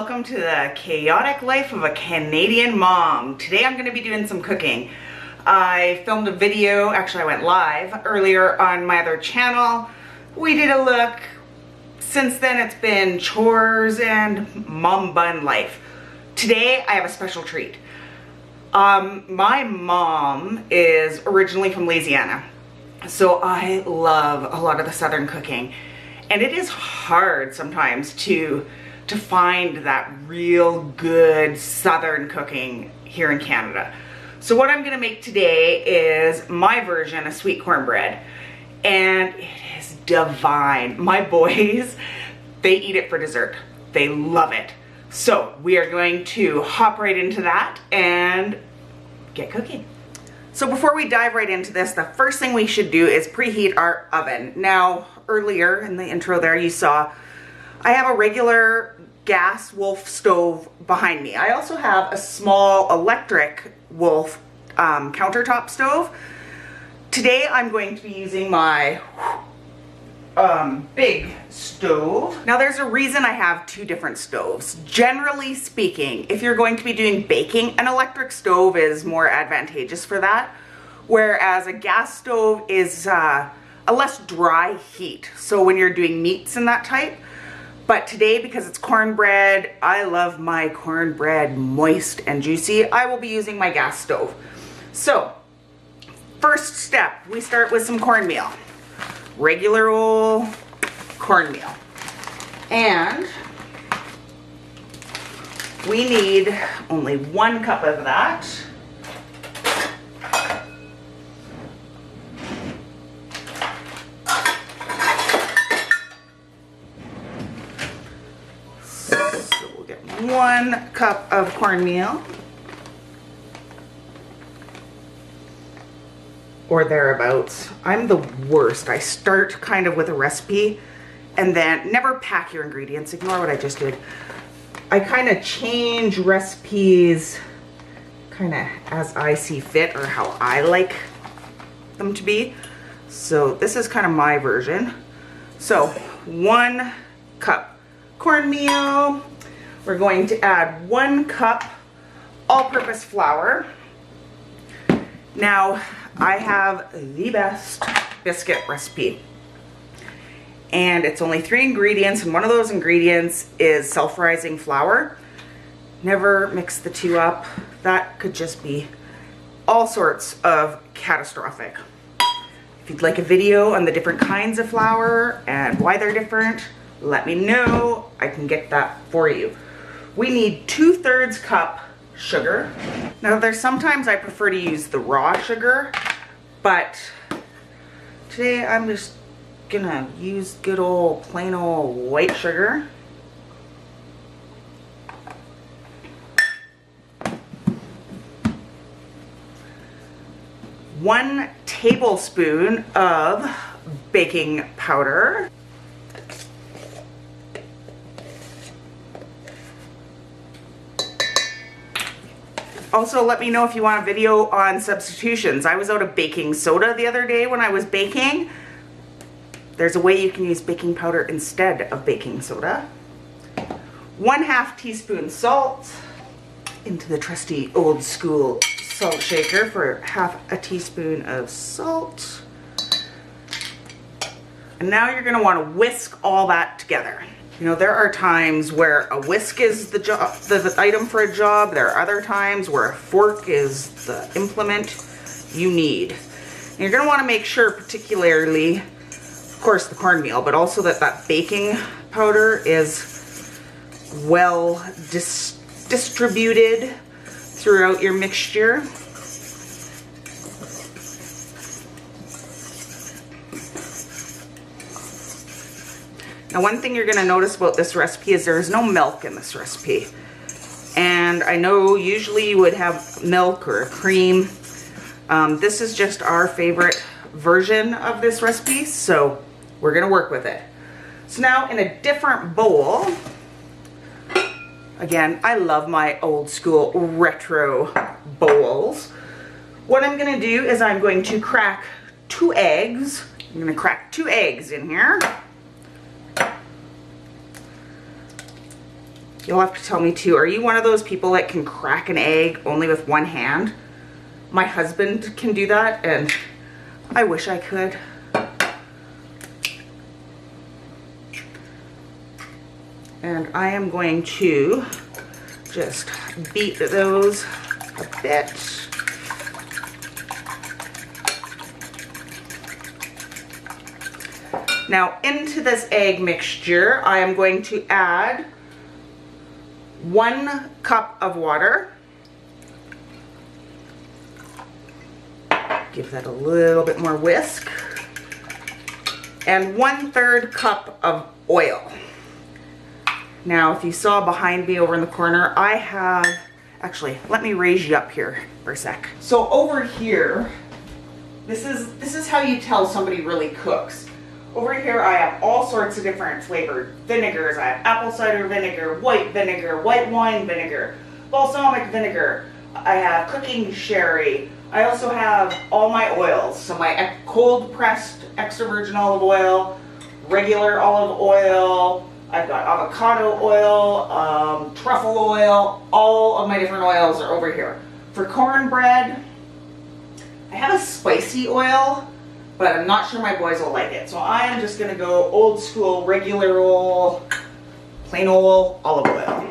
welcome to the chaotic life of a Canadian mom. Today I'm going to be doing some cooking. I filmed a video, actually I went live earlier on my other channel. We did a look. Since then it's been chores and mom bun life. Today I have a special treat. My mom is originally from Louisiana, so I love a lot of the southern cooking. And it is hard sometimes to find that real good southern cooking here in Canada. So what I'm gonna make today is my version of sweet cornbread. And it is divine. My boys, they eat it for dessert. They love it. So we are going to hop right into that and get cooking. So before we dive right into this, the first thing we should do is preheat our oven. Now, earlier in the intro there, you saw I have a regular gas Wolf stove behind me. I also have a small electric Wolf countertop stove. Today I'm going to be using my big stove. Now there's a reason I have two different stoves. Generally speaking, if you're going to be doing baking, an electric stove is more advantageous for that, whereas a gas stove is a less dry heat. So when you're doing meats and that type. But today, because it's cornbread, I love my cornbread moist and juicy, I will be using my gas stove. So, first step, we start with some cornmeal. Regular old cornmeal. And we need only 1 cup of that. So we'll get 1 cup of cornmeal. Or thereabouts. I'm the worst. I start kind of with a recipe and then never pack your ingredients. Ignore what I just did. I kind of change recipes kind of as I see fit or how I like them to be. So this is kind of my version. So 1 cup cornmeal. We're going to add 1 cup all-purpose flour. Now, I have the best biscuit recipe. And it's only 3 ingredients, and one of those ingredients is self-rising flour. Never mix the 2 up. That could just be all sorts of catastrophic. If you'd like a video on the different kinds of flour and why they're different, let me know. I can get that for you. We need 2/3 cup sugar. Now there's sometimes I prefer to use the raw sugar, but today I'm just gonna use good old plain old white sugar. One tablespoon of baking powder. Also, let me know if you want a video on substitutions. I was out of baking soda the other day when I was baking. There's a way you can use baking powder instead of baking soda. 1/2 teaspoon salt. Into the trusty old school salt shaker for 1/2 teaspoon of salt. And now you're gonna wanna whisk all that together. You know, there are times where a whisk is the item for a job. There are other times where a fork is the implement you need. And you're gonna wanna make sure, particularly, of course, the cornmeal, but also that baking powder is well distributed throughout your mixture. Now, one thing you're gonna notice about this recipe is there is no milk in this recipe. And I know usually you would have milk or cream. This is just our favorite version of this recipe, so we're gonna work with it. So now in a different bowl, again, I love my old school retro bowls. What I'm gonna do is I'm going to crack 2 eggs. I'm gonna crack 2 eggs in here. You'll have to tell me too, are you one of those people that can crack an egg only with one hand? My husband can do that, and I wish I could. And I am going to just beat those a bit. Now into this egg mixture, I am going to add 1 cup of water. Give that a little bit more whisk. And 1/3 cup of oil. Now, if you saw behind me over in the corner, I have, actually, let me raise you up here for a sec. So over here, this is how you tell somebody really cooks. Over here, I have all sorts of different flavored vinegars. I have apple cider vinegar, white wine vinegar, balsamic vinegar. I have cooking sherry. I also have all my oils. So my cold pressed extra virgin olive oil, regular olive oil, I've got avocado oil, truffle oil, all of my different oils are over here. For cornbread, I have a spicy oil, but I'm not sure my boys will like it. So I am just gonna go old school, regular old, plain old olive oil.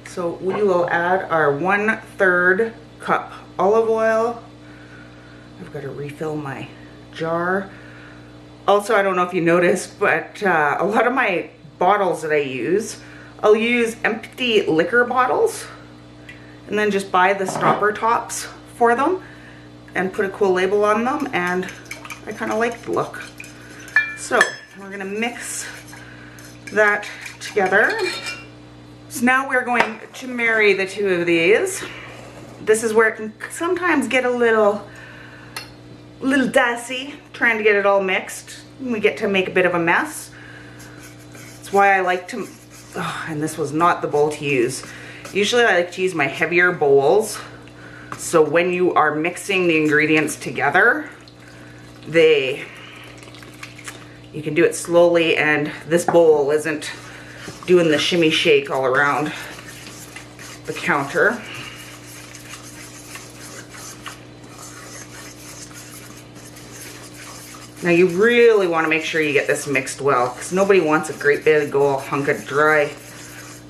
So we will add our 1/3 cup olive oil. I've got to refill my jar. Also, I don't know if you noticed, but a lot of my bottles that I use, I'll use empty liquor bottles and then just buy the stopper tops for them and put a cool label on them, and I kind of like the look. So we're gonna mix that together. So now we're going to marry the two of these. This is where it can sometimes get a little dicey trying to get it all mixed. We get to make a bit of a mess. That's why I like to, and this was not the bowl to use. Usually I like to use my heavier bowls. So when you are mixing the ingredients together, you can do it slowly, and this bowl isn't doing the shimmy shake all around the counter. Now you really want to make sure you get this mixed well, because nobody wants a great big old hunk of dry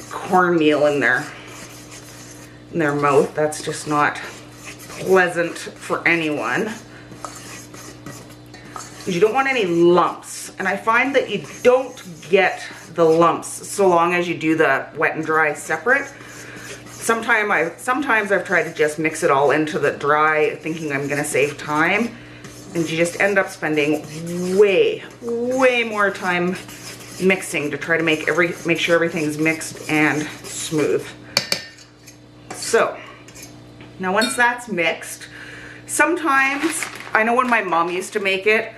cornmeal in their mouth. That's just not pleasant for anyone. You don't want any lumps, and I find that you don't get the lumps so long as you do the wet and dry separate. Sometimes I've tried to just mix it all into the dry, thinking I'm gonna save time, and you just end up spending way more time mixing to try to make sure everything's mixed and smooth. So now once that's mixed, sometimes, I know when my mom used to make it,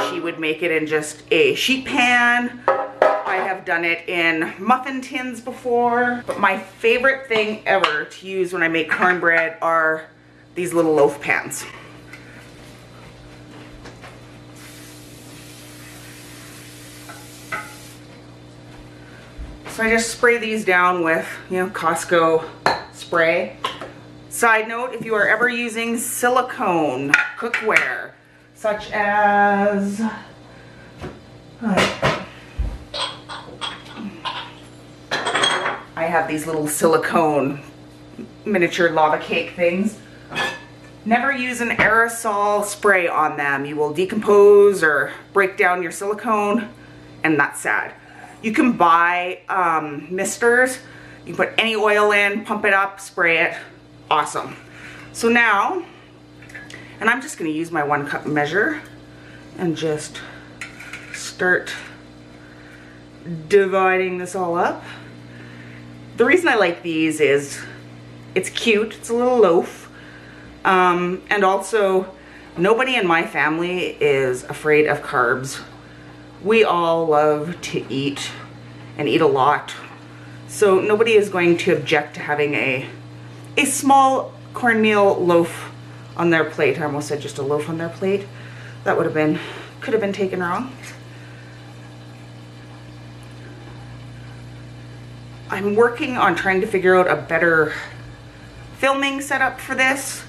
she would make it in just a sheet pan. I have done it in muffin tins before, but my favorite thing ever to use when I make cornbread are these little loaf pans. So I just spray these down with, Costco spray. Side note, if you are ever using silicone cookware, such as, I have these little silicone miniature lava cake things. Never use an aerosol spray on them. You will decompose or break down your silicone, and that's sad. You can buy misters. You can put any oil in, pump it up, spray it. Awesome. So now, and I'm just going to use my 1 cup measure and just start dividing this all up. The reason I like these is it's cute, it's a little loaf, and also nobody in my family is afraid of carbs. We all love to eat and eat a lot, so nobody is going to object to having a small cornmeal loaf on their plate. I almost said just a loaf on their plate. That could have been taken wrong. I'm working on trying to figure out a better filming setup for this.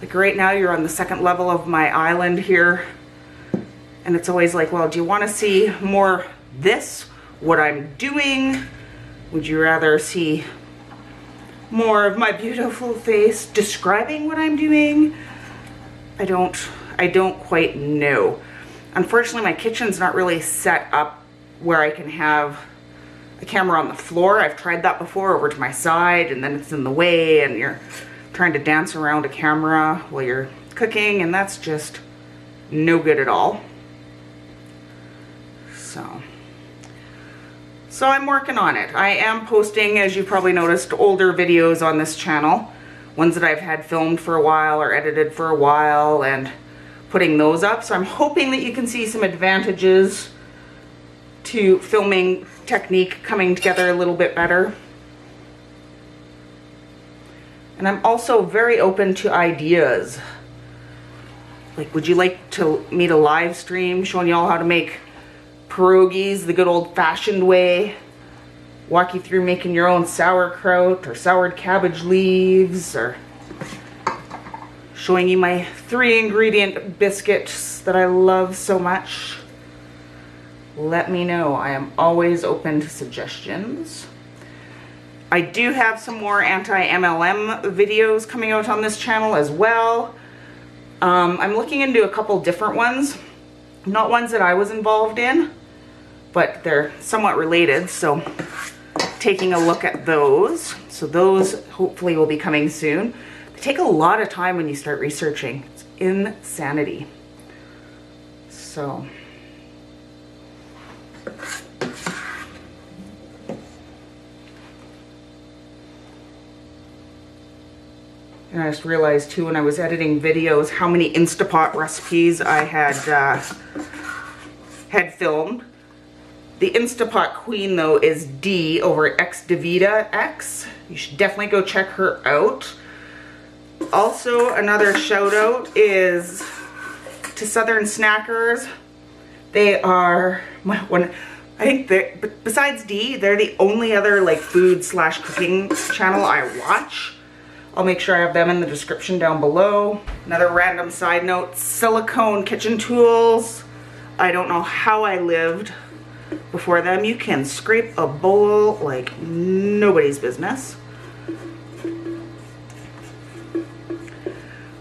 Like right now you're on the second level of my island here. And it's always like, well, do you want to see more this, what I'm doing? Would you rather see more of my beautiful face describing what I'm doing? I don't quite know. Unfortunately, my kitchen's not really set up where I can have a camera on the floor. I've tried that before, over to my side, and then it's in the way and you're trying to dance around a camera while you're cooking, and that's just no good at all. So I'm working on it. I am posting, as you probably noticed, older videos on this channel. Ones that I've had filmed for a while or edited for a while, and putting those up. So I'm hoping that you can see some advantages to filming technique coming together a little bit better. And I'm also very open to ideas. Like, would you like me to live stream showing you all how to make pierogies the good old-fashioned way? Walk you through making your own sauerkraut or soured cabbage leaves, or showing you my 3-ingredient biscuits that I love so much? Let me know. I am always open to suggestions. I do have some more anti-MLM videos coming out on this channel as well. I'm looking into a couple different ones. Not ones that I was involved in, but they're somewhat related, so taking a look at those. So those hopefully will be coming soon. They take a lot of time when you start researching. It's insanity. So and I just realized too, when I was editing videos, how many Instapot recipes I had filmed. The Instapot queen though is D over X Davida X. You should definitely go check her out. Also, another shout out is to Southern Snackers. They are I think besides D, they're the only other like food/cooking channel I watch. I'll make sure I have them in the description down below. Another random side note, silicone kitchen tools. I don't know how I lived before them. You can scrape a bowl like nobody's business.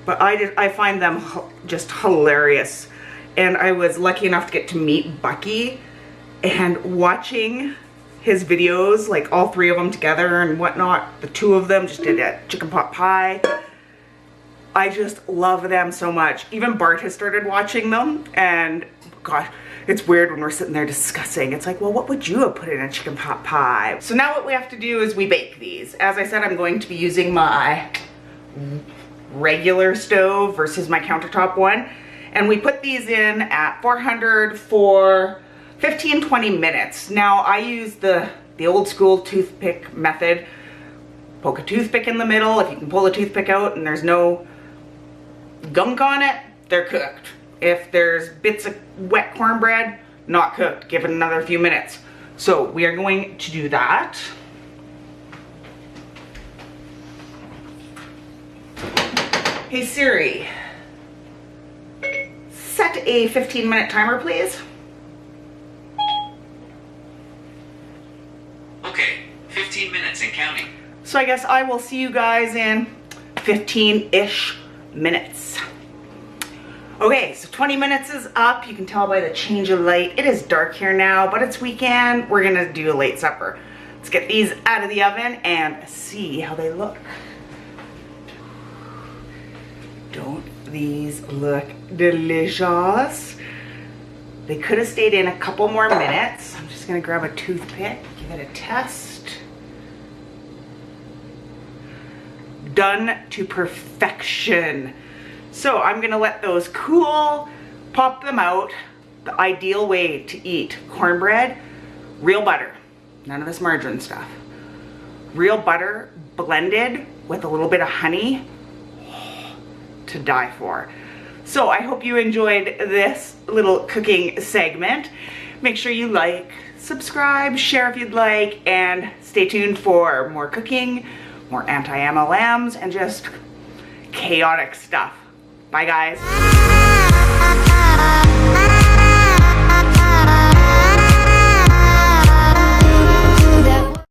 But I find them just hilarious. And I was lucky enough to get to meet Bucky, and watching his videos, like all 3 of them together and whatnot. The 2 of them just did a chicken pot pie. I just love them so much. Even Bart has started watching them, and gosh, it's weird when we're sitting there discussing. It's like, well, what would you have put in a chicken pot pie? So now what we have to do is we bake these. As I said, I'm going to be using my regular stove versus my countertop one. And we put these in at 400 for 15-20 minutes. Now I use the old school toothpick method. Poke a toothpick in the middle. If you can pull the toothpick out and there's no gunk on it, they're cooked. If there's bits of wet cornbread, not cooked. Give it another few minutes. So we are going to do that. Hey Siri, set a 15-minute timer, please. Okay, 15 minutes and counting. So I guess I will see you guys in 15-ish minutes. Okay, so 20 minutes is up. You can tell by the change of light. It is dark here now, but it's weekend. We're gonna do a late supper. Let's get these out of the oven and see how they look. Don't these look delicious? They could have stayed in a couple more minutes. I'm just gonna grab a toothpick, give it a test. Done to perfection. So I'm gonna let those cool, pop them out. The ideal way to eat cornbread, real butter, none of this margarine stuff. Real butter blended with a little bit of honey, to die for. So I hope you enjoyed this little cooking segment. Make sure you like, subscribe, share if you'd like, and stay tuned for more cooking, more anti-MLMs, and just chaotic stuff. Bye, guys.